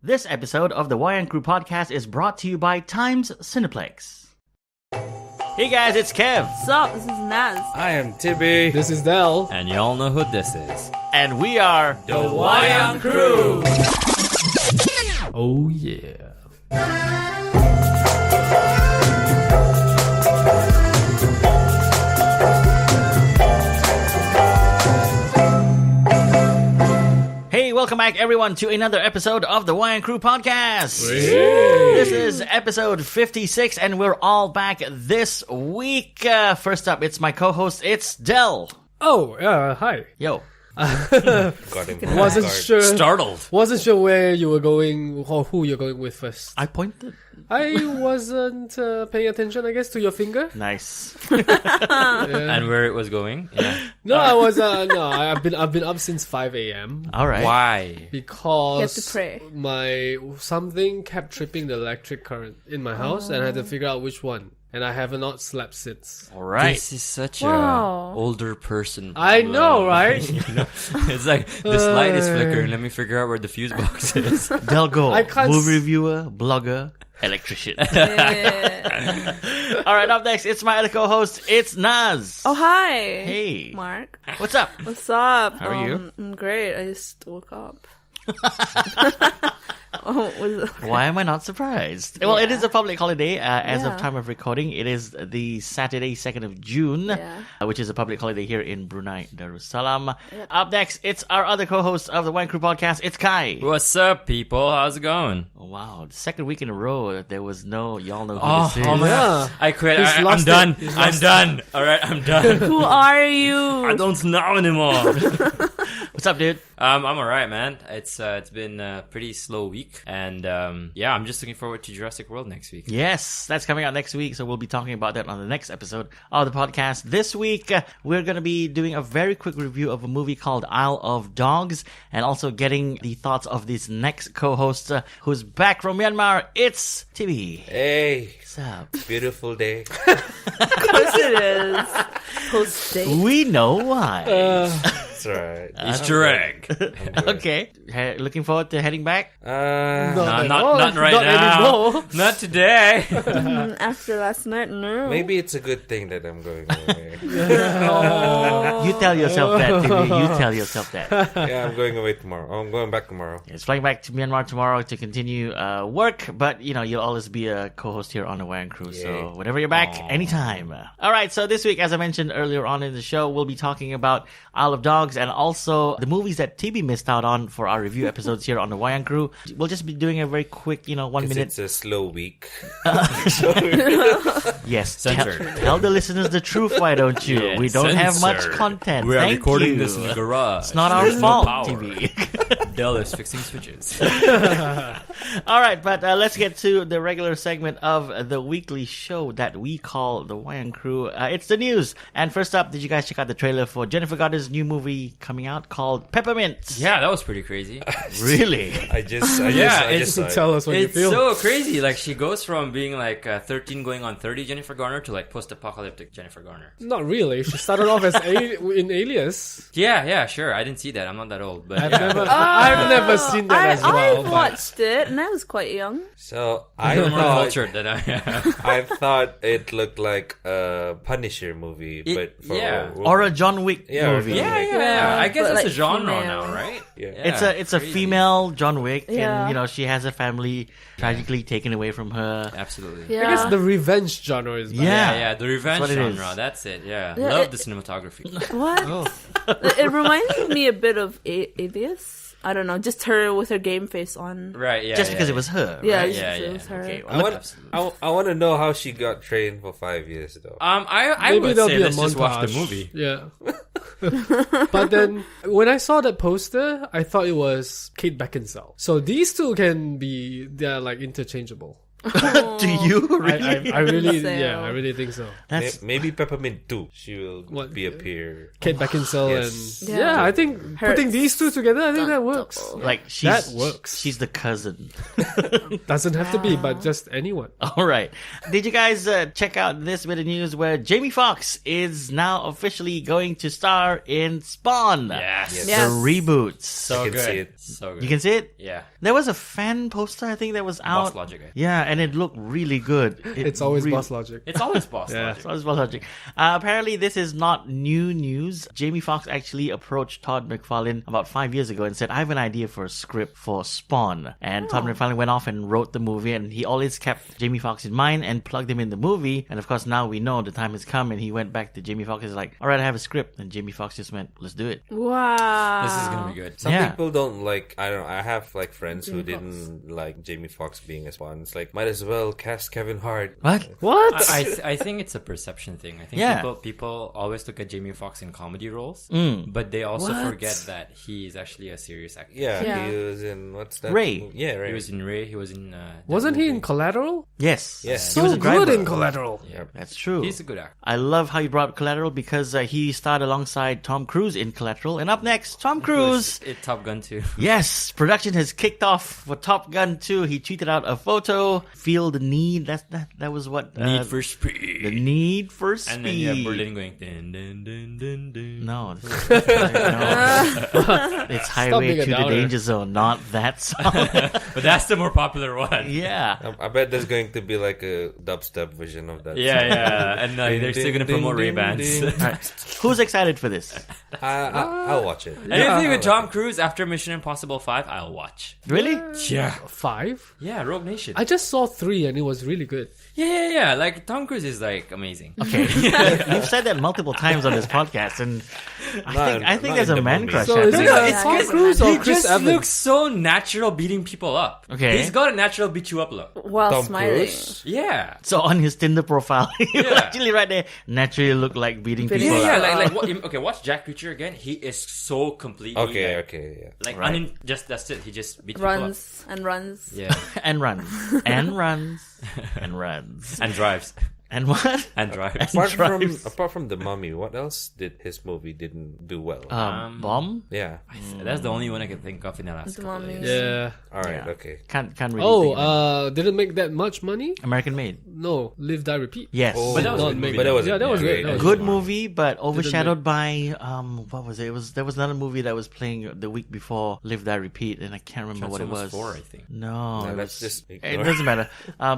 This episode of the Wayang Crew Podcast is brought to you by Times Cineplex. Hey guys, it's Kev. What's up? This is Naz. I am Tibby. This is Del. And y'all know who this is. And we are The Wayang Crew. Oh yeah. Hey, welcome back everyone to another episode of the Wayang Crew Podcast. This is episode 56 and we're all back this week. First up, it's my co-host, it's Del. Oh, hi. Yo. Got him. Wasn't sure. Startled. Wasn't sure where you were going or who you're going with first. I pointed. I wasn't paying attention, I guess, to your finger. Nice. And where it was going? Yeah. No, I was. No, I've been up since 5 a.m. All right. Why? because You have to pray. my something kept tripping the electric current in my house, and I had to figure out which one. And I have not slept since. All right. This is such Wow. a older person I problem. know, right? You know? It's like, this light is flickering. Let me figure out where the fuse box is. Del Go, I can't movie reviewer, blogger, electrician. Yeah. All right, up next, it's my other co-host, it's Naz. Oh, hi. Hey. Mark. What's up? What's up? How are you? I'm great. I just woke up. Why am I not surprised? Well, it is a public holiday as of Yeah. time of recording. It is the Saturday, 2nd of June, Yeah. which is a public holiday here in Brunei Darussalam. Up next, it's our other co-host of the Wayang Crew Podcast. It's Kai. What's up, people? How's it going? Oh, wow, the second week in a row, there was no, y'all know who Oh, this is. oh my Yeah. God. I quit. He's I'm lost done. it. He's I'm lost done. All right, I'm done. Who are you? I don't know anymore. What's up, dude? I'm alright, man. It's been a pretty slow week, and yeah, I'm just looking forward to Jurassic World next week. Yes, that's coming out next week, so we'll be talking about that on the next episode of the podcast. This week, we're going to be doing a very quick review of a movie called Isle of Dogs, and also getting the thoughts of this next co-host who's back from Myanmar. It's Tibby. Hey, What's up? beautiful day. Of course it is. Post-date. We know why. That's right. Easter egg. Okay, looking forward to heading back. Not right not now. anymore. Not today. After last night, no. Maybe it's a good thing that I'm going away. You tell yourself that, Tibby. You tell yourself that. Yeah, I'm going away tomorrow. I'm going back tomorrow. It's flying back to Myanmar tomorrow to continue work, but you know, you'll always be a co-host here on the Wayang Crew, so whenever you're back, anytime. Alright, so this week, as I mentioned earlier on in the show, we'll be talking about Isle of Dogs and also the movies that TB missed out on for our review episodes here on the Wayang Crew. We'll just be doing a very quick, 1 minute. It's a slow week. Yes, Censored. tell the listeners the truth, why don't you? Yeah, we don't have much censored. content. We are Thank recording you. this in the garage. It's not our There's no fault, power. TB. Dell is fixing switches. All right, but let's get to the regular segment of the weekly show that we call the Wayang Crew. It's the news. And first up, did you guys check out the trailer for Jennifer Garner's new movie coming out called Peppermint? Yeah, that was pretty crazy. Really? I just it's- saw it. Tell us what you It's feel. so crazy. Like, she goes from being like 13 going on 30 Jennifer Garner to like post-apocalyptic Jennifer Garner. Not really. She started off as in Alias. Yeah, sure. I didn't see that. I'm not that old, but I've yeah. never seen that as well. I've but- watched it, and I was quite young. So I'm more thought, cultured than I am. I thought it looked like a Punisher movie, but for yeah. Or a John Wick Yeah, or movie. John Wick. Yeah. I guess But, it's like, a genre female. now, right? Yeah. It's a crazy. female John Wick, Yeah. and she has a family tragically taken away from her. Absolutely. Yeah. I guess the revenge genre is back. Yeah. The revenge That's what it is. genre. That's it. Yeah. Yeah, Love it- the cinematography. What? It reminded me a bit of Alias. I don't know, just her with her game face on. Right, yeah. Just because it was her. Yeah, right? just Yeah, it yeah. was her. Okay, I want, Absolutely. I want to know how she got trained for 5 years, though. I Maybe would there'll say be a let's just watch the montage. movie. Yeah. But then when I saw that poster, I thought it was Kate Beckinsale. So these two they're like interchangeable. Do you really? I really, Sale. yeah, I really think so. That's Maybe Peppermint too. She will What? be appear. Kate Beckinsale Yes. and Yeah. I think putting these two together, I think that works. like she's That works. She's the cousin. Doesn't have to be, but just anyone. All right. Did you guys check out this bit of news where Jamie Foxx is now officially going to star in Spawn? Yes. The Yes. reboots. So I can good. see it. So good. You can see it? Yeah. There was a fan poster, I think, that was out. Boss Logic. Yeah, and it looked really good. It's always Boss Logic. It's always Boss Yeah. Logic. It's always Boss Logic. Apparently, this is not new news. Jamie Foxx actually approached Todd McFarlane about 5 years ago and said, I have an idea for a script for Spawn. And Todd McFarlane went off and wrote the movie, and he always kept Jamie Foxx in mind and plugged him in the movie. And of course, now we know the time has come, and he went back to Jamie Foxx and was like, all right, I have a script. And Jamie Foxx just went, let's do it. Wow. This is gonna be good. Some Yeah. people don't like. I don't know. I have like friends who didn't like Jamie Foxx being a Spawn. It's like might as well cast Kevin Hart. What? What? I think it's a perception thing. I think Yeah. people always look at Jamie Foxx in comedy roles, Mm. but they also What? forget that he is actually a serious actor. Yeah, Yeah. he was in what's that? Ray. movie? Yeah, Ray. He was in Ray. He was in. That Wasn't he in movie. Collateral? Yes. Yes. He So was a driver. good in Collateral. Yeah. That's true. He's a good actor. I love how you brought up Collateral because he starred alongside Tom Cruise in Collateral. And up next, Tom Cruise. It Top Gun too. Yes, production has kicked off for Top Gun 2. He tweeted out a photo. Feel the need. That was what Need for Speed. the need for speed. And then you have Berlin going dun dun dun dun dun. No, no. It's Highway being a to the downer. Danger Zone, not that song. But that's the more popular one. Yeah. I bet there's going to be like a dubstep version of that. Yeah, yeah. And they're still gonna promote Ray Bans. All right. Who's excited for this? I'll watch it. Anything with Tom Cruise after Mission Impossible 5, I'll watch. Really? Yeah. 5? Yeah, Rogue Nation. I just saw 3 and it was really good. Yeah. Like, Tom Cruise is, like, amazing. Okay. You've said that multiple times on this podcast, and I think not there's in a the man movie. crush. So out is there. it a it's Tom good. Cruise or He Chris just Evans? looks so natural beating people up. Okay. He's got a natural beat you up look. While Tom smiling. Cruise. Yeah. So on his Tinder profile, you Yeah. actually right there naturally look like beating Beating people Yeah, up. like what, okay, watch Jack Reacher again. He is so completely Okay, like, okay, yeah. like Right. just that's it. He just beats people up. Runs and runs. Yeah. And runs. And runs. And runs. And drives. And what? And drives. Apart from the Mummy, what else did his movie didn't do well? Bomb? Yeah. That's the only one I can think of in the last The couple of Mummy. years. Yeah. All right. Yeah. Okay. Can't really think of it. Did it make that much money? American Made. No. Live, Die, Repeat. Yes. Oh, But that was a Not good make- movie. But that was Yeah, that was great. good. That was Good movie, but overshadowed Didn't by what was it? There was another movie that was playing the week before Live Die Repeat, and I can't remember what it was. Transformers 4, I think. No, No, it let's was- just it ignore. doesn't matter.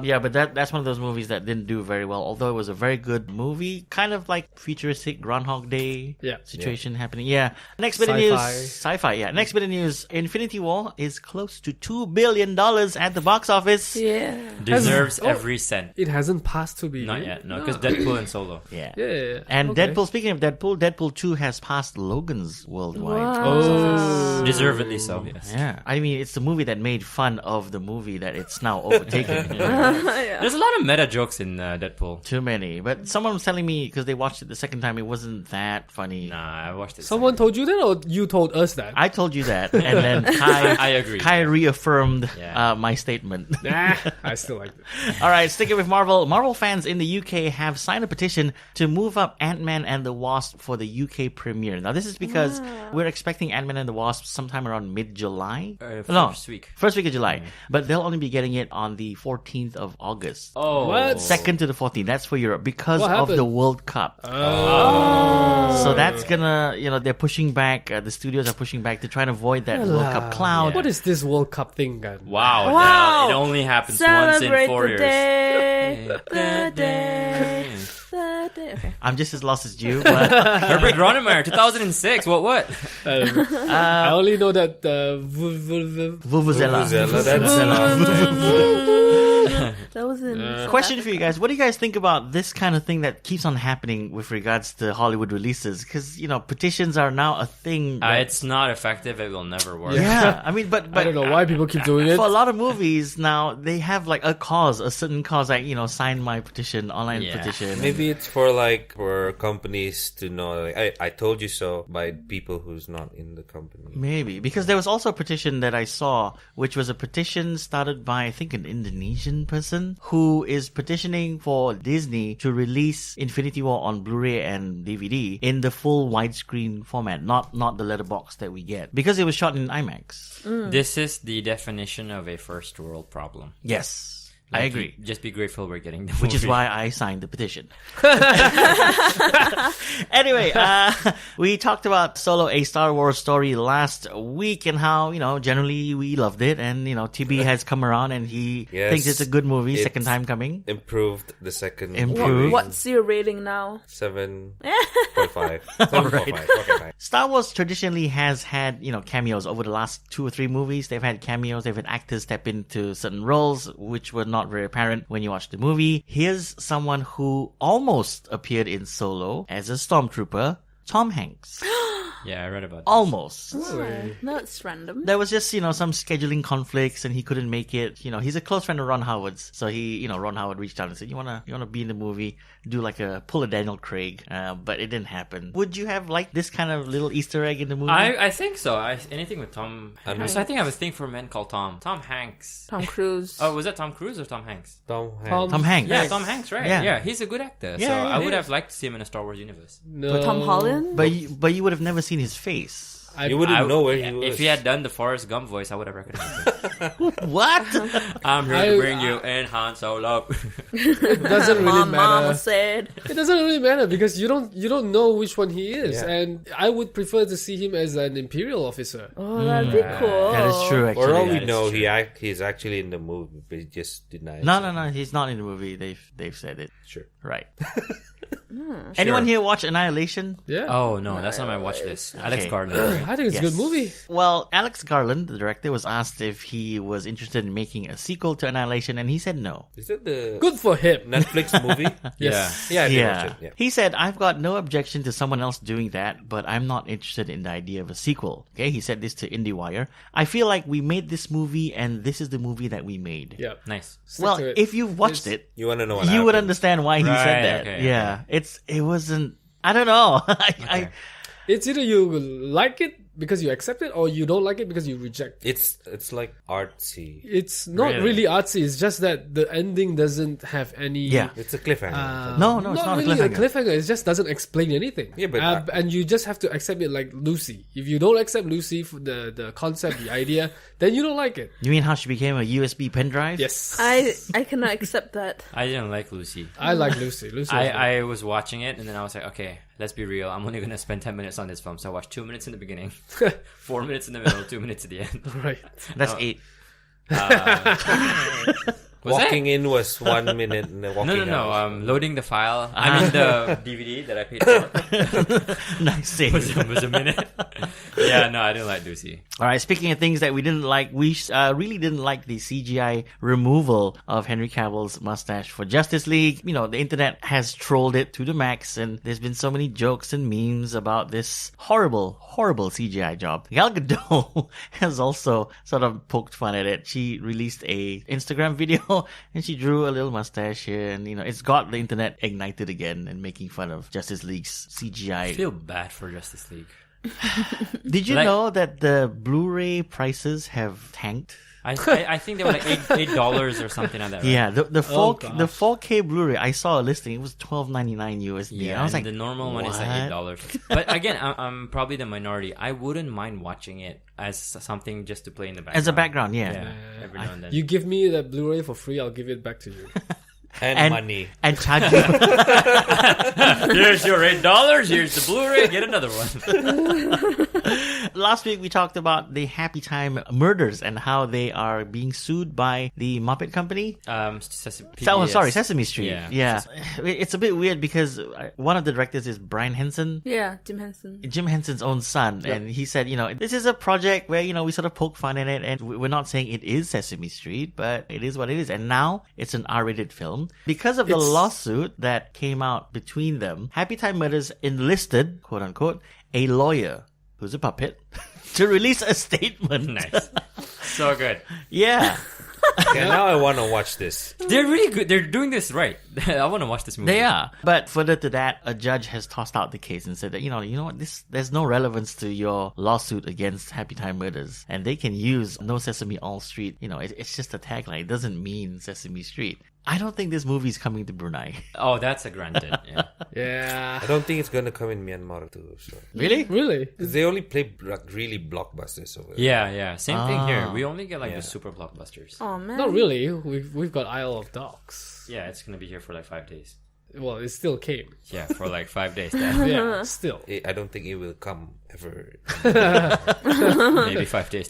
Yeah, but that's one of those movies that didn't do very well. Although it was a very good movie, kind of like futuristic Groundhog Day Yeah. situation happening. Yeah. Next bit of Sci-fi. news, sci-fi. Yeah. Next bit of news: Infinity War is close to $2 billion at the box office. Yeah. Deserves Oh. every cent. It hasn't passed to be. Not yet, no, because Deadpool and Solo. Yeah. Yeah. And okay. Deadpool. Speaking of Deadpool, Deadpool 2 has passed Logan's worldwide. Oh. Deservedly so, yes. Yeah, I mean, it's the movie that made fun of the movie that it's now overtaken. There's a lot of meta jokes in Deadpool. Too many. But someone was telling me, because they watched it the second time, it wasn't that funny. Nah, I watched it. Someone told you that, or you told us that? I told you that, and then Kai, I agree. Kai reaffirmed Yeah. my statement. Nah, I still like it. All right, sticking with Marvel. Marvel fans in the UK have signed a petition to move up Ant-Man and the Wasp for the UK premiere. Now, this is because we're expecting Ant-Man and the Wasp sometime around mid-July. First week. First week of July. But they'll only be getting it on the 14th of August. Oh. What? 2nd to the 14th. That's for Europe because What of happened? the World Cup. Oh. So that's gonna, they're pushing back. The studios are pushing back to try and avoid that World Cup cloud. What is this World Cup thing, guy? Wow. Wow. It only happens once in Celebrate 4 the years. day. The day. The day. Okay. I'm just as lost as you, but Herbert Grönemeyer, 2006. What? I only know that Vuvuzela. Vuvuzela, that's That was in. Question for you guys: what do you guys think about this kind of thing that keeps on happening with regards to Hollywood releases? Because petitions are now a thing. that- It's not effective. It will never work. yeah, I mean, but I don't know why people keep doing it. for a lot of movies now, they have like a certain cause, like sign my petition, online Yeah. petition. Maybe it's for companies to know, like, I told you so, by people who's not in the company. Maybe because there was also a petition that I saw, which was a petition started by I think an Indonesian Asian person who is petitioning for Disney to release Infinity War on Blu-ray and DVD in the full widescreen format, not the letterbox that we get, because it was shot in IMAX. This is the definition of a first world problem. Yes. I Like, agree. Just be grateful we're getting the Which is movie. why I signed the petition. Anyway, we talked about Solo, a Star Wars story last week, and how, generally we loved it. And, Tibby has come around and he Yes, thinks it's a good movie, it's second time coming. Improved the second. Improved. movie. What's your rating now? 7.5. 7.5. Okay, fine. Star Wars traditionally has had, cameos over the last 2 or 3 movies. They've had cameos, they've had actors step into certain roles, which were not very apparent when you watch the movie. Here's someone who almost appeared in Solo as a stormtrooper, Tom Hanks. Yeah, I read about that. Almost. That's random. There was just, some scheduling conflicts and he couldn't make it. He's a close friend of Ron Howard's. So Ron Howard reached out and said, you wanna be in the movie? Do pull a Daniel Craig. But it didn't happen. Would you have liked this kind of little Easter egg in the movie? I think so. Anything with Tom Hanks. I think I have a thing for men called Tom. Tom Hanks. Tom Cruise. Oh, was that Tom Cruise or Tom Hanks? Tom Hanks. Tom Hanks. Yeah, Tom Hanks, right? Yeah. Yeah, he's a good actor. Yeah, so yeah, I he would is. have liked to see him in a Star Wars universe. No. Tom Holland? But you would have never seen his face. You wouldn't know where he was. If he had done the Forrest Gump voice, I would have recognized him. What? I'm here to bring you in Han Solo. It doesn't really My matter. mama said. It doesn't really matter because you don't know which one he is, Yeah. and I would prefer to see him as an Imperial officer. Oh, that'd be cool. That is true, actually. For all we that is know, true. he's actually in the movie, but he just denied. No, he's not in the movie. They've said it. Sure. Right. Anyone here watch Annihilation? Yeah. Oh no, that's not my watch list. Alex Garland. I think it's a good movie. Well, Alex Garland, the director, was asked if he was interested in making a sequel to Annihilation, and he said no. Is that the Good for him. Netflix movie? Yes. Yeah, I did watch it. Yeah. He said, I've got no objection to someone else doing that, but I'm not interested in the idea of a sequel. Okay, he said this to IndieWire. I feel like we made this movie, and this is the movie that we made. Yeah. Nice. Stick Well, to it. if you've watched it, You want to know what you would happened? understand why he Right, said that. okay, Yeah, it wasn't. I don't know. I It's either you like it because you accept it, or you don't like it because you reject it. It's like artsy. It's not Really? really artsy. It's just that the ending doesn't have any. Yeah. It's a cliffhanger. No, it's not a really cliffhanger. a cliffhanger. It just doesn't explain anything. Yeah, but and you just have to accept it like Lucy. If you don't accept Lucy for the concept, the idea, then you don't like it. You mean how she became a USB pen drive? Yes, I cannot accept that. I didn't like Lucy. I like Lucy. Lucy. was good. I was watching it and then I was like, okay, let's be real. I'm only gonna spend 10 minutes on this film, so I watched 2 minutes in the beginning, 4 minutes in the middle, 2 minutes at the end. right. That's No. 8. Walking in was 1 minute, and then walking No. out. Loading the file. I mean the DVD that I paid for Nice save. was a minute. Yeah, no, I didn't like Lucy. All right, speaking of things that we didn't like, we really didn't like the CGI removal of Henry Cavill's mustache for Justice League. The internet has trolled it to the max, and there's been so many jokes and memes about this horrible CGI job. Gal Gadot has also sort of poked fun at it. She released a Instagram video and she drew a little mustache here, and it's got the internet ignited again and making fun of Justice League's CGI. I feel bad for Justice League. Did you Like- know that the Blu-ray prices have tanked? I think they were like $8 or something like that. Right? Yeah, the gosh. 4K Blu-ray, I saw a listing. It was $12.99 USD. Yeah, I was and like, the normal one is what? like $8. But again, I'm probably the minority. I wouldn't mind watching it as something just to play in the background. As a background, yeah. Yeah, every now and then. You give me that Blu-ray for free, I'll give it back to you. and money. And charge you. Here's your $8. Here's the Blu-ray. Get another one. Last week we talked about the Happy Time murders and how they are being sued by the Muppet Company. Sesame Street. Yeah. It's a bit weird because one of the directors is Brian Henson. Yeah, Jim Henson. Jim Henson's own son, and he said, this is a project where, we sort of poke fun at it, and we're not saying it is Sesame Street, but it is what it is. And now it's an R-rated film. Because of the lawsuit that came out between them, Happy Time Murders enlisted, quote unquote, a lawyer who's a puppet to release a statement. Nice. So good. Yeah. Okay, now I want to watch this. They're really good. They're doing this right. I want to watch this movie. They are. But further to that, a judge has tossed out the case and said that, you know what, there's no relevance to your lawsuit against Happy Time Murders. And they can use No Sesame All Street. It's just a tagline. It doesn't mean Sesame Street. I don't think this movie is coming to Brunei. Oh, that's a granted. Yeah. Yeah. I don't think it's gonna come in Myanmar too. So. Really? Really? 'Cause they only play really blockbusters over there. Yeah. Same thing here. We only get the super blockbusters. Oh man. Not really. We've got Isle of Dogs. Yeah, it's gonna be here for like 5 days. Well, it still came. Yeah, for like 5 days. Then. Yeah, still. I don't think it will come ever. Maybe 5 days.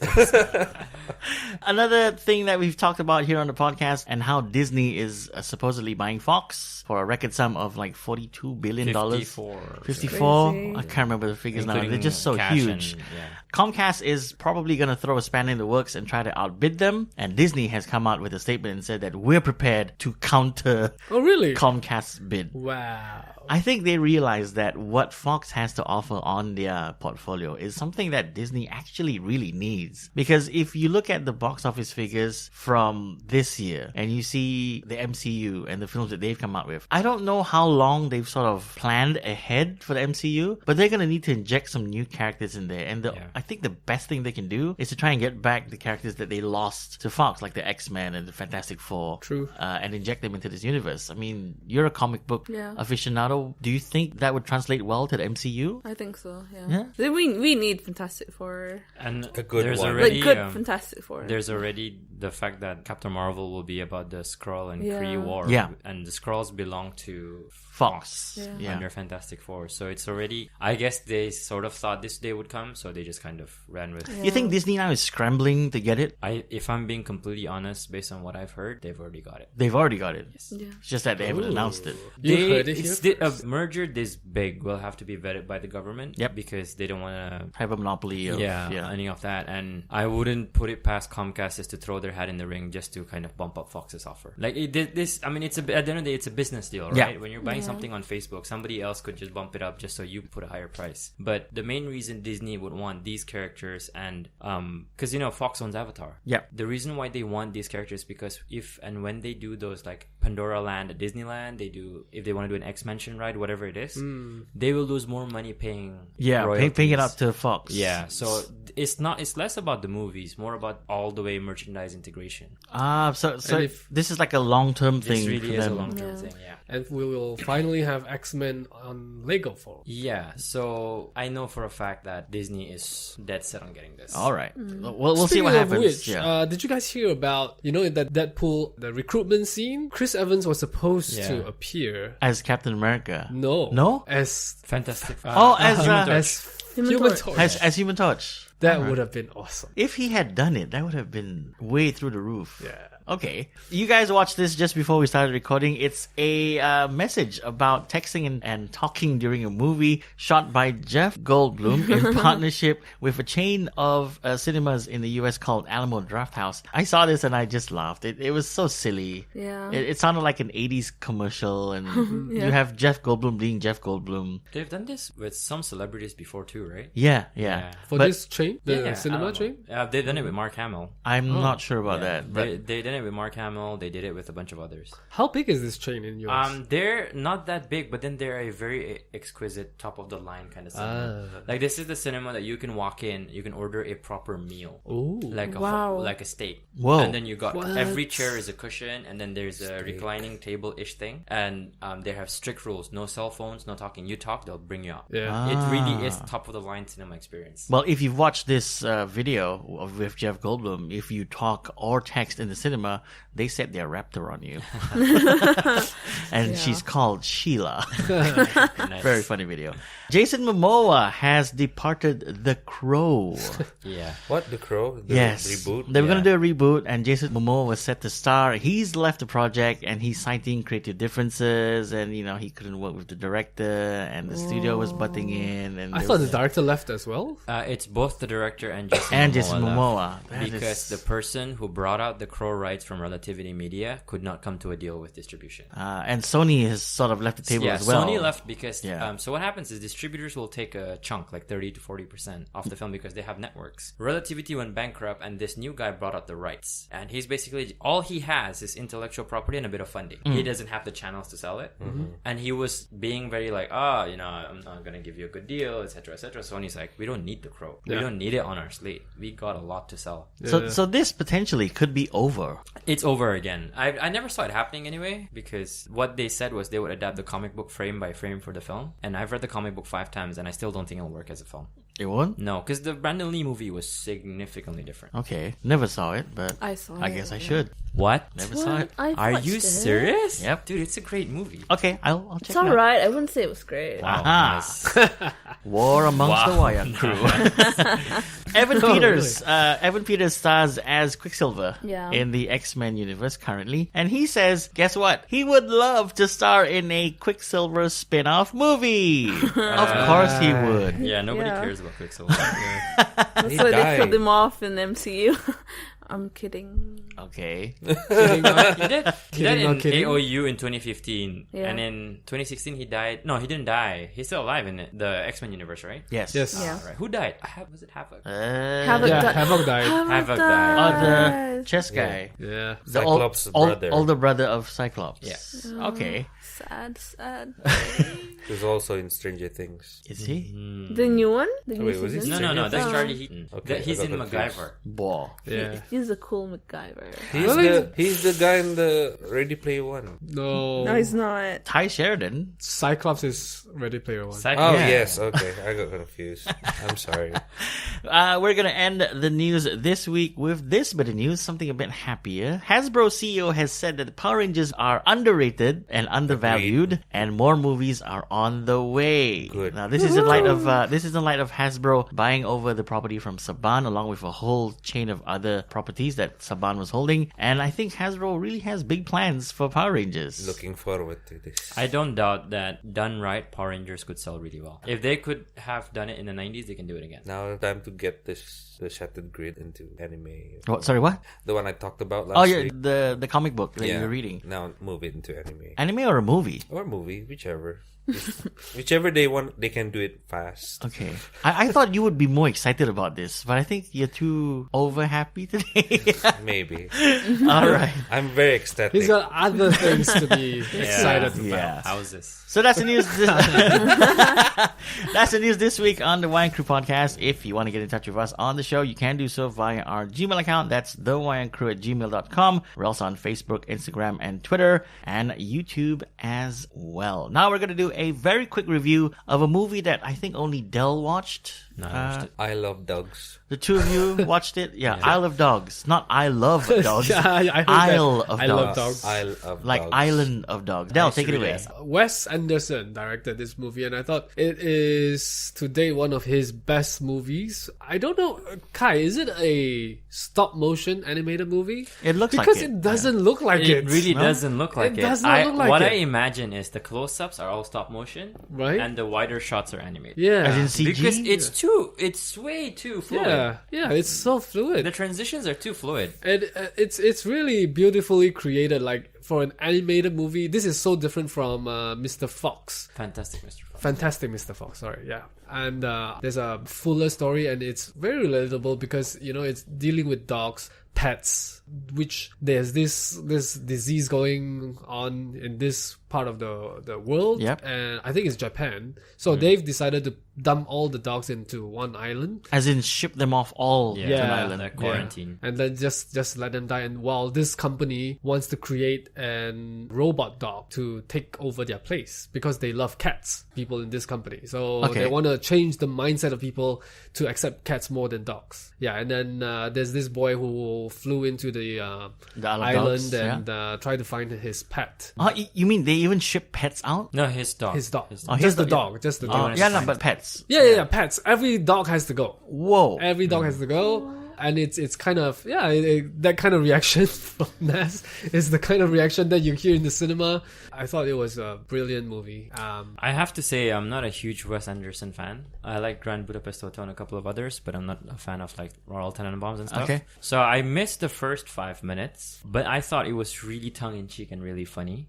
Another thing that we've talked about here on the podcast and how Disney is supposedly buying Fox for a record sum of like $42 billion. 54. 54? Crazy. I can't remember the figures now. They're Including just so cash huge. and- yeah. Comcast is probably going to throw a spanner in the works and try to outbid them. And Disney has come out with a statement and said that we're prepared to counter Oh, really? Comcast's bid. Wow. I think they realize that what Fox has to offer on their portfolio is something that Disney actually really needs. Because if you look at the box office figures from this year and you see the MCU and the films that they've come out with, I don't know how long they've sort of planned ahead for the MCU, but they're going to need to inject some new characters in there. And I think the best thing they can do is to try and get back the characters that they lost to Fox, like the X-Men and the Fantastic Four. True. And inject them into this universe. I mean, you're a comic book Yeah. aficionado. Do you think that would translate well to the MCU? I think so. Yeah. We need Fantastic Four. And A good there's one. already Like good Fantastic Four. there's already the fact that Captain Marvel will be about the Skrull and Yeah. Kree war. Yeah. And the Skrulls belong to Fox. Yeah. Yeah. under Fantastic Four. So it's already, I guess they sort of thought this day would come, so they just kind of ran with it. You think Disney now is scrambling to get it? If I'm being completely honest, based on what I've heard, they've already got it. They've already got it. Yeah. It's just that they haven't announced it. You heard it here A merger this big will have to be vetted by the government. Yep. Because they don't want to Have a monopoly of any of that. And I wouldn't put it past Comcast just to throw their hat in the ring just to kind of bump up Fox's offer. Like at the end of the day, it's a business deal, right? Yeah. When you're buying something on Facebook, somebody else could just bump it up just so you put a higher price. But the main reason Disney would want these characters and because Fox owns Avatar. Yeah. The reason why they want these characters because if and when they do those like Pandora Land at Disneyland, if they want to do an X-Mansion ride, whatever it is, they will lose more money paying paying it royalties. up to Fox. Yeah, so it's less about the movies, more about all the way merchandise integration. So And if- this is like a long-term thing This really for is a them. long-term Yeah. thing, yeah. And we will finally have X-Men on Lego form. Yeah, so I know for a fact that Disney is dead set on getting this. All right. We'll see Speaking what of happens. which, yeah. did you guys hear about, in that Deadpool, the recruitment scene? Chris Evans was supposed Yeah. to appear. As Captain America. No. As Fantastic. As Human Torch. as Human Torch. That would have been awesome. If he had done it, that would have been way through the roof. Yeah. Okay. You guys watched this just before we started recording. It's a message about texting and talking during a movie shot by Jeff Goldblum in partnership with a chain of cinemas in the US called Alamo Drafthouse. I saw this and I just laughed. It was so silly. Yeah. It sounded like an 80s commercial and you have Jeff Goldblum being Jeff Goldblum. They've done this with some celebrities before too, right? Yeah. For But this chain? The cinema Alamo. chain? They've done it with Mark Hamill. I'm not sure about that. But They did it with Mark Hamill. They did it with a bunch of others. How big is this chain in yours? They're not that big, but then they're a very exquisite, top of the line kind of cinema. Like this is the cinema that you can walk in, you can order a proper meal, Ooh. like Wow. like a steak. Whoa. And then you got What? every chair is a cushion, and then there's a reclining table-ish thing, and they have strict rules: no cell phones, no talking. You talk, they'll bring you out. Yeah. It really is top of the line cinema experience. Well, if you've watched this video with Jeff Goldblum, if you talk or text in the cinema, they set their raptor on you. And she's called Sheila. Nice. Very funny video. Jason Momoa has departed The Crow. Yeah. What, The Crow? The Yes. reboot? They were going to do a reboot, and Jason Momoa was set to star. He's left the project, and he's citing creative differences, and, he couldn't work with the director, and the studio was butting in. And I there thought the was- director left as well. It's both the director and Jason Momoa. Because the person who brought out the Crow rights from Relativity Media could not come to a deal with distribution. And Sony has sort of left the table as well. Sony left because so what happens is distributors will take a chunk, like 30 to 40% off the film because they have networks. Relativity went bankrupt and this new guy brought out the rights. And he's basically, all he has is intellectual property and a bit of funding. He doesn't have the channels to sell it. And he was being very like, I'm not going to give you a good deal, etc., etc. Sony's like, we don't need the Crow. We don't need it on our slate. We got a lot to sell. So this potentially could be over. It's over again. I never saw it happening anyway, because what they said was they would adapt the comic book frame by frame for the film. And I've read the comic book 5 times and I still don't think it'll work as a film. It won't? No, because the Brandon Lee movie was significantly different. Okay. Never saw it, but I saw it. I guess I should. What? Never saw it. Are you serious? Yep. Dude, it's a great movie. Okay, I'll check It's it out. alright. I wouldn't say it was great. Wow. Aha. War amongst the Wayang Crew. Evan Peters stars as Quicksilver in the X-Men universe currently, and he says, guess what? He would love to star in a Quicksilver spin-off movie. Of course he would. Yeah, nobody Yeah. cares about Quicksilver. That's why they killed him off in the MCU. I'm kidding. Okay. He died in kidding. AOU in 2015. Yeah. And in 2016, he died. No, he didn't die. He's still alive in the X-Men universe, right? Yes. Yes. Yeah. Right. Who died? Was it Havoc? Havoc Yeah, died. Havoc died. Havoc died. Oh, the chess guy. Yeah. The Cyclops' brother. older brother of Cyclops. Yeah. Okay. Sad. Who's also in Stranger Things. Is he? The new one? The new Wait, was he season? No. That's Oh. Charlie Heaton. Okay, He's I in got confused. MacGyver. Boah. Yeah. He's a cool MacGyver. He's the guy in the Ready Player One. No. No, he's not. Ty Sheridan. Cyclops is Ready Player One. Oh Yeah. yes, okay. I got confused. I'm sorry. We're gonna end the news this week with this bit of news, something a bit happier. Hasbro CEO has said that Power Rangers are underrated and undervalued, and more movies are on the way. Good. Now this is in light of Hasbro buying over the property from Saban, along with a whole chain of other properties that Saban was holding. And I think Hasbro really has big plans for Power Rangers. Looking forward to this. I don't doubt that done right, Power Rangers could sell really well. If they could have done it in the 90s, they can do it again. Now time to get the Shattered Grid into anime. What? Sorry, what? The one I talked about last week. the comic book that you were reading. Now move it into anime. Anime or a movie? Or movie, whichever. Whichever they want, they can do it fast. Okay. I thought you would be more excited about this, but I think you're too over happy today. Maybe. All right. I'm very ecstatic. He's got other things to be excited about. Yeah. How's this? So that's the news. That's the news this week on the Wayang Crew Podcast. If you want to get in touch with us on the show, you can do so via our Gmail account. That's thewayangcrew@gmail.com. We're also on Facebook, Instagram, and Twitter, and YouTube as well. Now we're going to do a very quick review of a movie that I think only Del watched. No, I watched it. I love dogs. The two of you watched it? Yeah, Isle of Dogs. Not I love dogs. Yeah, I heard that. Isle of I Dogs. love dogs. Isle of Like dogs. Island of Dogs. Del, take it really away. is. Wes Anderson directed this movie, and I thought it is today one of his best movies. I don't know, Kai, is it a stop motion animated movie? It looks like because it, it doesn't look like it. It really doesn't look like it. does not look like what it. I imagine is the close-ups are all stop motion, Right. and the wider shots are animated. Yeah. As in CG? Because it's way too fluid. yeah, it's so fluid. The transitions are too fluid. And it's really beautifully created. Like for an animated movie, this is so different from Mr. Fox. Fantastic, Mr. Fox. Fantastic Mr. Fox, sorry, yeah. And there's a fuller story, and it's very relatable because, you know, it's dealing with dogs, pets, which there's this disease going on in this part of the world. Yep. And I think it's Japan. So they've decided to dump all the dogs into one island. As in ship them off all to an Yeah. island. The quarantine. And then just let them die. And while this company wants to create an robot dog to take over their place because they love cats, people in this company. So Okay. they want to change the mindset of people to accept cats more than dogs. Yeah, and then there's this boy who flew into the Isle of island Dogs, and tried to find his pet. Oh, you mean they even ship pets out? No, his dog. His dog. Oh, his Just the dog, dog. Just the Oh, dog. yeah, no, but pets. Yeah, pets. Every dog has to go. Whoa. Every dog has to go. And it's kind of, that kind of reaction from Nas is the kind of reaction that you hear in the cinema. I thought it was a brilliant movie. I have to say, I'm not a huge Wes Anderson fan. I like Grand Budapest Hotel and a couple of others, but I'm not a fan of like Royal Tenenbaums and stuff. Okay. So I missed the first 5 minutes, but I thought it was really tongue-in-cheek and really funny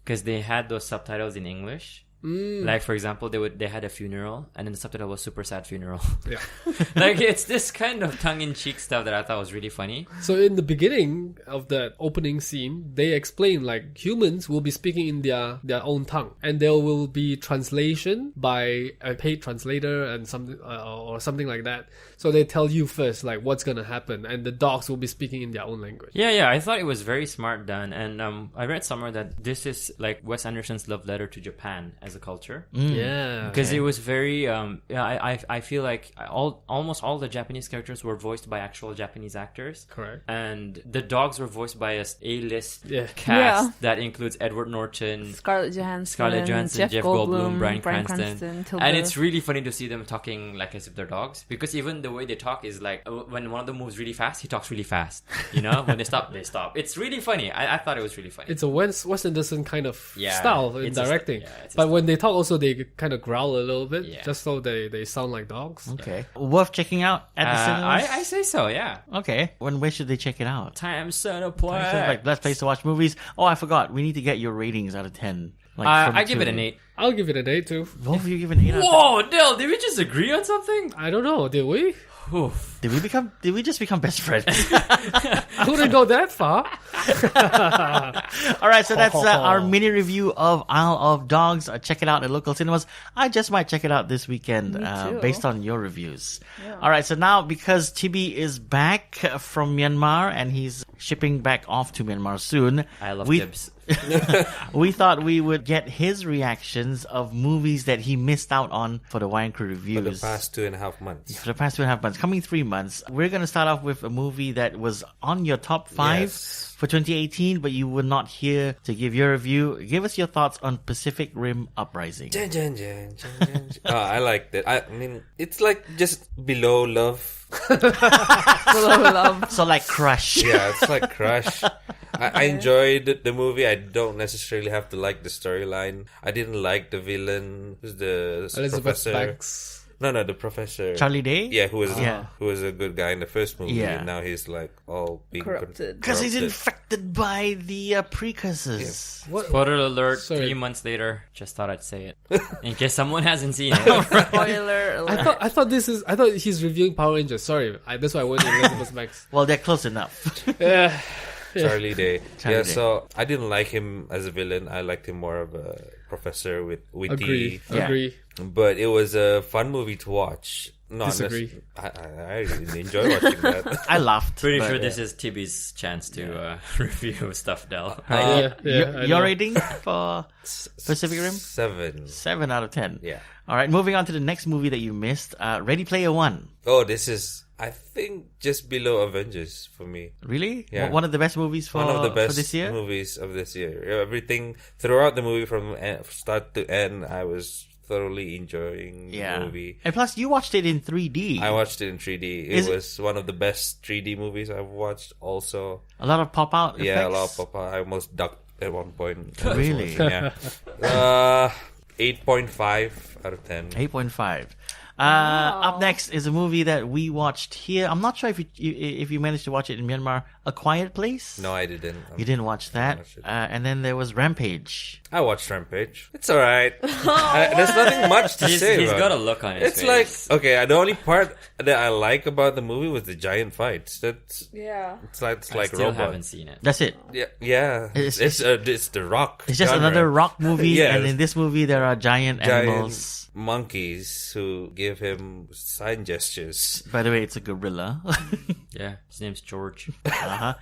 because they had those subtitles in English. Like, for example, they had a funeral, and then the subtitle was "Super Sad Funeral." Yeah. Like, it's this kind of tongue-in-cheek stuff that I thought was really funny. So in the beginning of the opening scene, they explain like humans will be speaking in their own tongue, and there will be translation by a paid translator and something or something like that. So they tell you first like what's gonna happen, and the dogs will be speaking in their own language. Yeah, I thought it was very smart done, and I read somewhere that this is like Wes Anderson's love letter to Japan as a culture. Yeah, Because it was very I feel like almost all the Japanese characters were voiced by actual Japanese actors. Correct. And the dogs were voiced by a A-list cast Yeah. that includes Edward Norton, Scarlett Johansson, Jeff Goldblum, Bryan Cranston. Tilda. And it's really funny to see them talking like as if they're dogs, because even the way they talk is like when one of them moves really fast, he talks really fast. You know, when they stop, they stop. It's really funny. I thought it was really funny. It's a Wes Anderson kind of Yeah, style in it's a directing. it's a But when they talk also, they kind of growl a little bit, Yeah. just so they sound like dogs. Okay. Worth checking out at the cinemas? I say so, yeah. Okay. Where should they check it out? Time Center Play. Like best place to watch movies. Oh, I forgot. We need to get your ratings out of 10. Like from I give it an 2. 8. I'll give it an 8 too. Both of you give it an 8 out of 10. Whoa, Dale, did we just agree on something? I don't know, did we? Oof. Did we just become best friends? I wouldn't go that far. All right, so that's our mini review of Isle of Dogs. Check it out at local cinemas. I just might check it out this weekend too. based on your reviews. All right, so now because Tibby is back from Myanmar and he's shipping back off to Myanmar soon, I love Tibbs. we thought we would get his reactions of movies that he missed out on for the Wayang Crew For reviews. the past 2.5 months. For the past 2.5 months, coming 3 months, we're going to start off with a movie that was on your top 5 Yes. for 2018, but you were not here to give your review. Give us your thoughts on Pacific Rim Uprising. Jan, jan, jan, jan, jan. I liked it. I mean, it's like just below love. Love. So like Crush. Yeah, it's like Crush. I enjoyed the movie. I don't necessarily have to like the storyline. I didn't like the villain. Who's the Elizabeth professor? Banks. No, the professor. Charlie Day? Yeah, who was Yeah. a good guy in the first movie, Yeah. and now he's like all being Corrupted. Because he's corrupted. infected by the precursors. What? Spoiler alert, Sorry. 3 months later. Just thought I'd say it. In case someone hasn't seen it. Spoiler alert. I thought he's reviewing Power Rangers. Sorry, that's why I went to Elizabeth Banks. Well, they're close enough. Yeah. Charlie Day. Charlie Day. So I didn't like him as a villain. I liked him more of a professor with witty. Agree. But it was a fun movie to watch. No, Disagree. I really enjoy watching that. I laughed. Pretty but- sure this is Tibby's chance to review stuff, Del. I your know. rating for Pacific Rim? 7. 7 out of 10. Yeah. All right, moving on to the next movie that you missed, Ready Player One. Oh, this is, I think, just below Avengers for me. Really? Yeah. One of the best movies for, One of the for best this year? movies of this year. Everything throughout the movie from start to end, I was thoroughly enjoying the movie. And plus, you watched it in 3D. I watched it in 3D. Is It it- was one of the best 3D movies I've watched. Also, A lot of pop-out effects? yeah, a lot of pop. I almost ducked at one point. Really? Yeah. 8.5 out of 10. 8.5. Up next is a movie that we watched here. I'm not sure if you managed to watch it in Myanmar. A Quiet Place? No, I didn't. You didn't watch that. watched it. And then there was Rampage. I watched Rampage. It's alright. There's nothing much to say He's about got it. a look on his It's face. like, okay, the only part that I like about the movie was the giant fights. Yeah. It's I like still robot. haven't seen it. That's it. Yeah. It's The Rock. It's just genre. another rock movie. Yeah. And in this movie, there are giant animals. monkeys who give him sign gestures. By the way, it's a gorilla. Yeah, his name's George.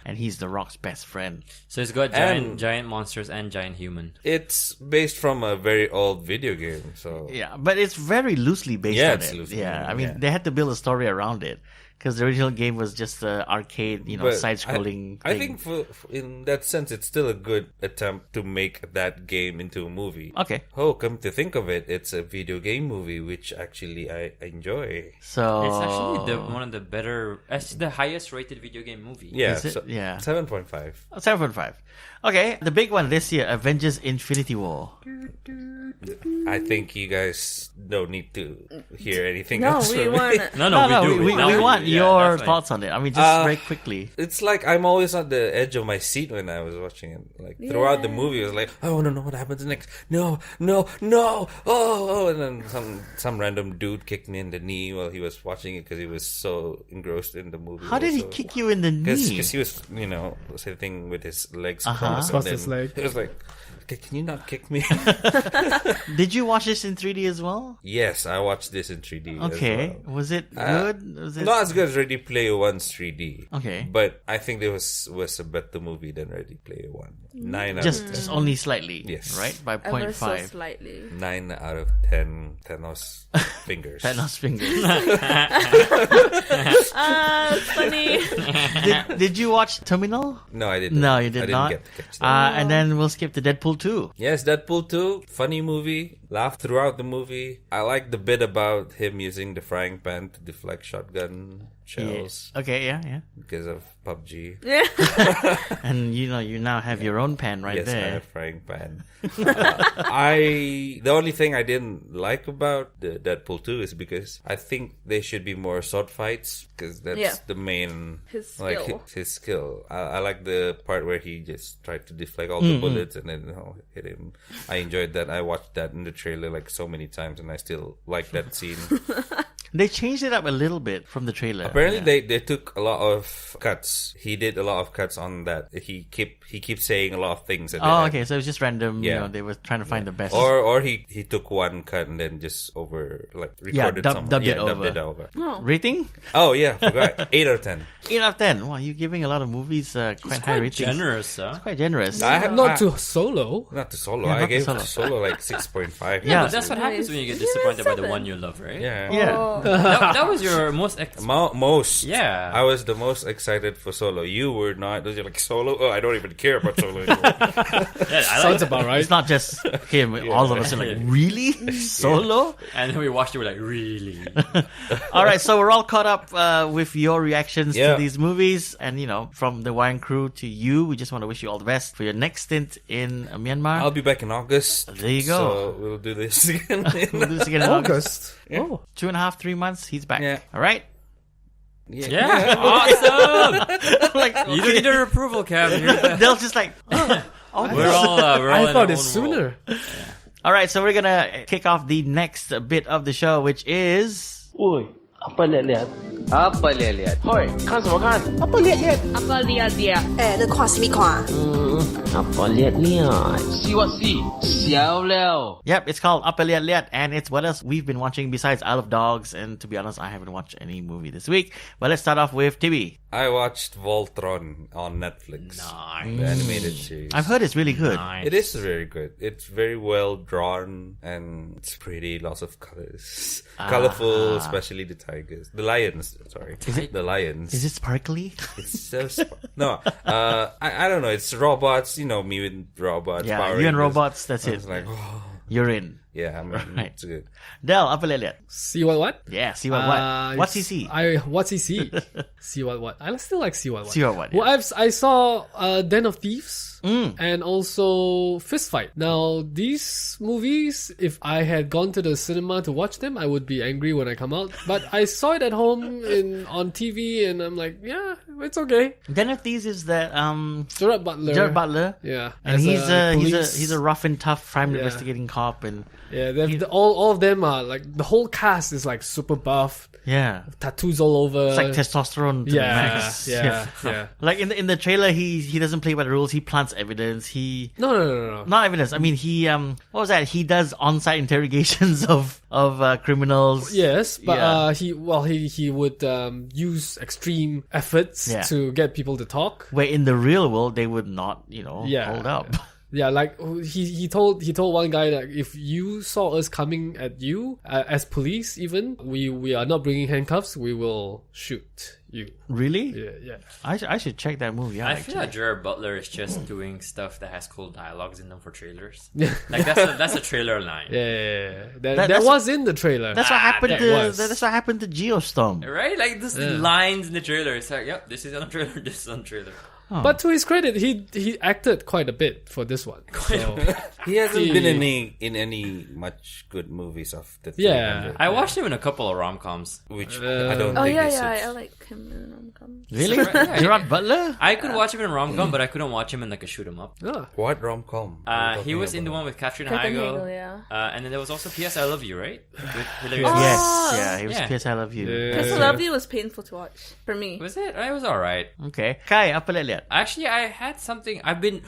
And he's the Rock's best friend. So it's got And- giant monsters and giant human. It's based from a very old video game, so Yeah, but it's very loosely based Yeah, on it's it. loosely, Yeah, I mean, yeah. they had to build a story around it. Because the original game was just arcade, But side-scrolling I thing. think in that sense, it's still a good attempt to make that game into a movie. Okay. Oh, come to think of it, it's a video game movie, which actually I enjoy. So It's actually one of the better, it's the highest rated video game movie. Yeah, Is it? Yeah. 7.5. 7.5. Okay, the big one this year, Avengers Infinity War. I think you guys don't need to hear anything No, else we from want. me. No, we do. We Now want do. your definitely. thoughts on it. I mean, just very quickly. It's like I'm always on the edge of my seat when I was watching it. Like throughout the movie, I was like, I want to know what happens next. No, oh, and then some random dude kicked me in the knee while he was watching it because he was so engrossed in the movie. How did he kick you in the knee? Because he was, sitting with his legs Uh-huh. crossed. Crossed and his then leg. He was like, okay, can you not kick me? Did you watch this in 3D as well? Yes, I watched this in 3D. Okay. As well. Was it good? Was it... Not as good as Ready Player One's 3D. Okay. But I think there was a better movie than Ready Player One. 9 out Just of 10. just only slightly. Yes. Right? By Ever so 0.5. slightly. 9 out of 10 Thanos fingers. Thanos fingers. It's funny. did you watch Terminal? No, I didn't. No, you did I didn't not. get to catch that. And then we'll skip to Deadpool 2. Yes, Deadpool 2. Funny movie. Laughed throughout the movie. I like the bit about him using the frying pan to deflect shotgun shells Okay, yeah. because of PUBG. And you now have your own pan right Yes, I there. have frying pan. The only thing I didn't like about the Deadpool 2 is because I think they should be more sword fights because that's the main His like skill. his skill. I like the part where he just tried to deflect all the bullets and then hit him. I enjoyed that. I watched that in the trailer like so many times and I still like that scene. They changed it up a little bit from the trailer. Apparently, they took a lot of cuts. He did a lot of cuts on that. He keeps saying a lot of things. At the Oh, end. okay. So it was just random. Yeah. They were trying to find the best. Or he took one cut and then just recorded dubbed it over. Oh. Rating? Oh yeah, forgot. 8 out of 10. 8 out of 10. Wow, you're giving a lot of movies quite high Quite ratings. generous, huh? Quite generous. I have Not to Solo. not to Solo. Yeah, I not to gave Solo. Solo like 6.5. Yeah. But that's what happens when you get disappointed by the one you love, right? Yeah. Yeah. That was your most... Most. Yeah. I was the most excited for Solo. You were not. You're like Solo. Oh, I don't even care about Solo anymore. Yeah, I Sounds like about right. It's not just him. All of us are like, really? Solo? And then we watched it, we're like, really? All right, so we're all caught up with your reactions Yeah. to these movies. And, from the Wayang Crew to you, we just want to wish you all the best for your next stint in Myanmar. I'll be back in August. There you go. So we'll do this again. We'll do this again in August. August. Oh. 2.5, 3 months, he's back. Yeah. All right? Yeah, awesome! Like, You don't need our approval, Kev. they'll just like, We're all I in thought our it's own world. sooner. all right, so we're going to kick off the next bit of the show, which is... Oi, apa lihat-lihat? Apa lihat-lihat? Hoi, 看什么看？ Apa lihat-lihat? 你看什么看？ Apa lihat-lihat? See what see? 小了。 Yep, it's called Apa Liat Liat, and it's what else we've been watching besides Isle of Dogs. And to be honest, I haven't watched any movie this week. But let's start off with Tibby. I watched Voltron on Netflix. The animated series. I've heard it's really good. It is very good. It's very well drawn and it's pretty. Lots of colors. Colorful, especially the tigers. The lions, sorry. The lions. Is it sparkly? It's so no. I don't know. It's robots. You know me with robots. Yeah, Power you and Rangers. robots, that's I it. was like, oh, You're in. yeah, Right. it's good. Del, Apa Liat Liat. See what? Yeah, see what? What's he see? What's he see? See what? I still like see what. See what, Well, I saw Den of Thieves and also Fist Fight. Now these movies, if I had gone to the cinema to watch them, I would be angry when I come out. But I saw it at home on TV, and I'm like, yeah, it's okay. Den of Thieves is that Gerard Butler. Jared Butler. Yeah, And as he's police. he's a rough and tough crime Yeah. investigating cop, and Yeah, all of them are like, the whole cast is like super buff, yeah, tattoos all over. it's like testosterone to the max. yeah. Like in the trailer, he doesn't play by the rules. He plants evidence. No. Not evidence. I mean, he what was that? He does on-site interrogations of criminals. Yes, but Yeah. he would use extreme efforts Yeah. to get people to talk. Where in the real world they would not, Yeah. hold up. Yeah, like he told one guy that if you saw us coming at you as police, even we are not bringing handcuffs, we will shoot you. Really? Yeah. I should check that movie out. I feel like Gerard Butler is just doing stuff that has cool dialogues in them for trailers. Yeah. Like that's a trailer line. Yeah. That That was in the trailer. That's what happened that to was. that's what happened to Geostorm. Right? Like this lines in the trailer. It's like, yep, this is on the trailer, this is on the trailer. But to his credit, he acted quite a bit for this one. So, He hasn't been in any much good movies of the 300. Yeah. I watched him in a couple of rom-coms. Which I don't Oh think yeah, is yeah, I like him in rom-com. Really? Yeah. Gerard Butler? I could watch him in a rom-com, but I couldn't watch him in like a shoot 'em up. ah. What rom-com? He was in the one with Katrina Catherine Heigl. Hagel, yeah. And then there was also P.S. I Love You, right? With Hilary Oh. Swank. Yes. Yeah, it was Yeah. P.S. I Love You. Yeah. Because I Love You was painful to watch for me. Was it? It was alright. Okay. Kai, apa lihat? Actually, I had something. I've been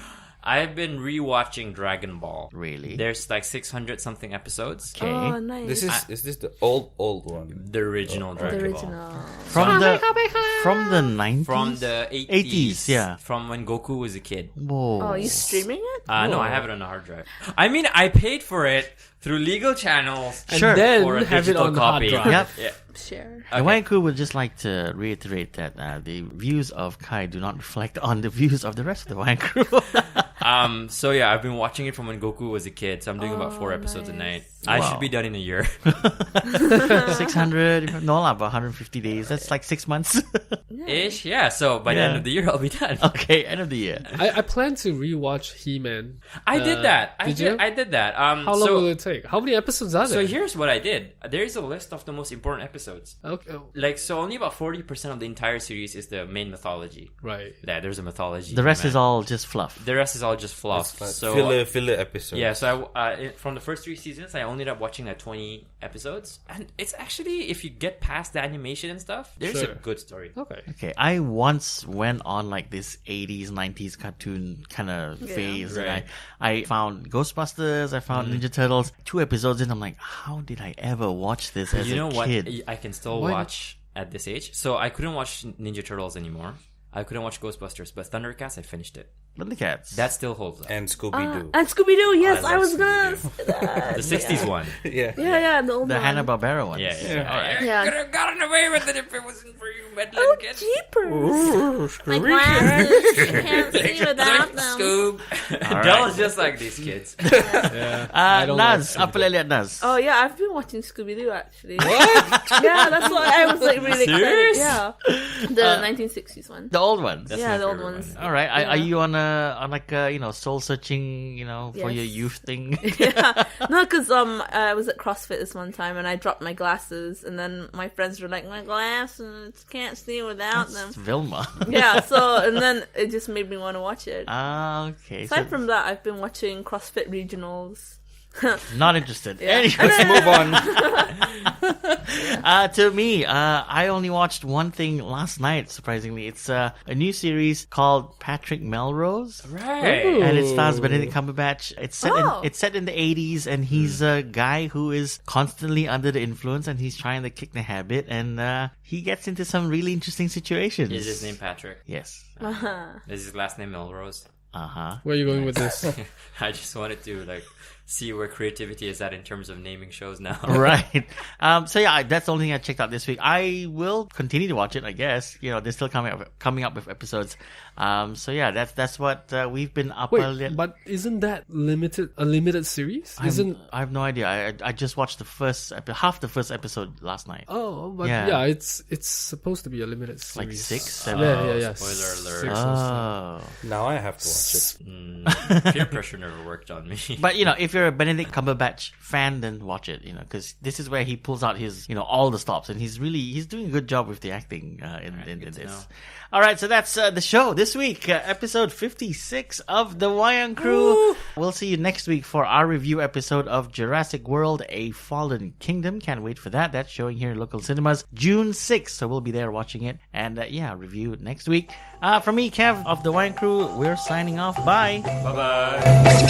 rewatching Dragon Ball. Really? There's like 600 something episodes. Okay. Oh, nice. Is this the old one? The original the Dragon Ball. original. From the 90s? From the 80s, yeah. From when Goku was a kid. Whoa. Oh, you streaming it? No, I have it on a hard drive. I mean, I paid for it through legal channels. And Sure. then For a have it digital on the hard copy. drive. Yep. Yeah. Share. The Wayang Crew would just like to reiterate that the views of Kai do not reflect on the views of the rest of the Wayang Crew. So yeah, I've been watching it from when Goku was a kid. So I'm doing about 4 episodes a night. I Wow. should be done in a year. 600, no, about 150 days. That's like 6 months. Ish, yeah. So by the end Yeah. of the year, I'll be done. Okay, end of the year. I plan to rewatch He-Man. I did that. Did you? I did that. How long will it take? How many episodes are there? So here's what I did. There is a list of the most important episodes. Okay. Like, so only about 40% of the entire series is the main mythology. Right. Yeah, there's a mythology. The rest man. is all just fluff. The rest is all just fluff. Like So filler episode. yeah, so from the first 3 seasons, I only ended up watching like 20 episodes, and it's actually, if you get past the animation and stuff, there's Sure. a good story. Okay. Okay, I once went on like this 80s, 90s cartoon kind of phase. Right. And I found Ghostbusters, I found Ninja Turtles. 2 episodes in, I'm like, how did I ever watch this as You know a what? kid? I can still Why watch at this age. So I couldn't watch Ninja Turtles anymore. I couldn't watch Ghostbusters, but Thundercats, I finished it. Thundercats. That still holds up. And Scooby-Doo. And Scooby-Doo, yes, I I love was gonna say that. The 60s one. Yeah. Yeah, the old the one. Hanna-Barbera ones. Yeah. I Yeah. could have gotten away with it if it wasn't for you, meddling Oh, kids. jeepers. My glasses, you can't see without them. Scoob. right. Dell's just like these kids. Yeah. I don't Naz, like apa lihat Naz? Oh yeah, I've been watching Scooby-Doo actually. What? Yeah, that's why I was like really Serious? excited. Yeah, the 1960s one. The old ones. That's Yeah, my the old favorite ones. one. All right. Are Yeah. you on like a soul searching for your Yes. youth thing? Yeah, no, because I was at CrossFit this one time and I dropped my glasses, and then my friends were like, "My glasses, can't see without them." It's Vilma. Yeah, so and then it just made me want to watch it. Okay. Aside from that, I've been watching CrossFit regionals. Not interested. Yeah. Anyway, Let's move on. to me, I only watched one thing last night. Surprisingly, it's a new series called Patrick Melrose. Right. Ooh. And it stars Benedict Cumberbatch. It's set in the 80s, and he's a guy who is constantly under the influence, and he's trying to kick the habit, and he gets into some really interesting situations. Is his name Patrick? Yes. Is his last name Melrose? Where are you going with this? I just wanted to see where creativity is at in terms of naming shows now. Right. So yeah, that's the only thing I checked out this week. I will continue to watch it, I guess. They're still coming up with episodes. So yeah, that's what we've been up. Wait, but isn't that a limited series? I have no idea. I just watched half the first episode last night. Oh, but Yeah. yeah, it's supposed to be a limited series. Like 6, 7. Yeah. Spoiler alert. 6 or so. Oh. Now I have to watch it. Peer pressure never worked on me. But if you're a Benedict Cumberbatch fan, then watch it. Because this is where he pulls out his all the stops, and he's doing a good job with the acting in good to know. this. All right, so that's the show this week, episode 56 of the Wayang Crew. We'll see you next week for our review episode of Jurassic World: A Fallen Kingdom. Can't wait for that. That's showing here in local cinemas June 6th, so we'll be there watching it. And review next week. From me, Kev of the Wayang Crew, we're signing off. Bye. Bye-bye.